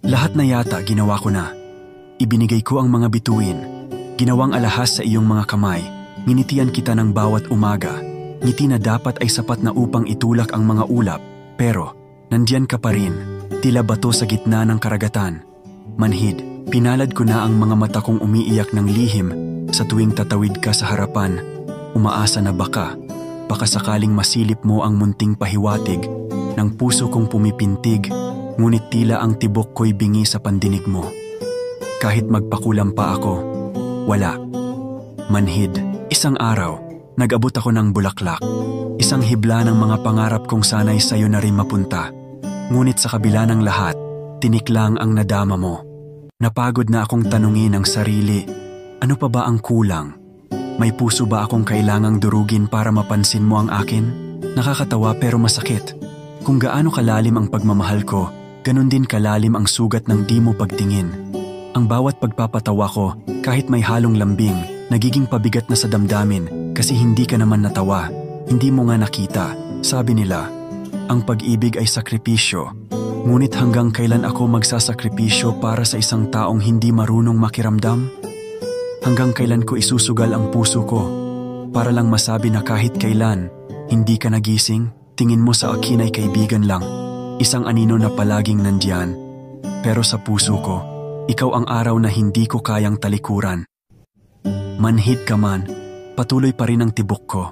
Lahat na yata ginawa ko na. Ibinigay ko ang mga bituin. Ginawang alahas sa iyong mga kamay. Nginitian kita ng bawat umaga. Ngiti na dapat ay sapat na upang itulak ang mga ulap. Pero, nandiyan ka pa rin. Tila bato sa gitna ng karagatan. Manhid, pinalad ko na ang mga mata kong umiiyak ng lihim sa tuwing tatawid ka sa harapan. Umaasa na baka sakaling masilip mo ang munting pahiwatig ng puso kong pumipintig, ngunit tila ang tibok ko'y bingi sa pandinig mo. Kahit magpakulam pa ako, wala. Manhid, isang araw, nag-abot ako ng bulaklak. Isang hibla ng mga pangarap kong sana'y sa'yo na rin mapunta. Ngunit sa kabila ng lahat, tiniklang ang nadama mo. Napagod na akong tanungin ang sarili, ano pa ba ang kulang? May puso ba akong kailangang durugin para mapansin mo ang akin? Nakakatawa pero masakit. Kung gaano kalalim ang pagmamahal ko, ganun din kalalim ang sugat ng di mo pagtingin. Ang bawat pagpapatawa ko, kahit may halong lambing, nagiging pabigat na sa damdamin kasi hindi ka naman natawa. Hindi mo nga nakita. Sabi nila, ang pag-ibig ay sakripisyo. Ngunit hanggang kailan ako magsasakripisyo para sa isang taong hindi marunong makiramdam? Hanggang kailan ko isusugal ang puso ko para lang masabi na kahit kailan, hindi ka nagising, tingin mo sa akin ay kaibigan lang. Isang anino na palaging nandyan. Pero sa puso ko, ikaw ang araw na hindi ko kayang talikuran. Manhid ka man, patuloy pa rin ang tibok ko.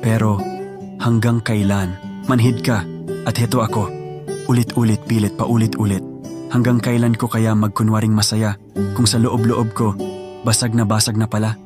Pero hanggang kailan, manhid ka at heto ako. Ulit-ulit pilit paulit-ulit. Hanggang kailan ko kaya magkunwaring masaya kung sa loob-loob ko, basag na pala?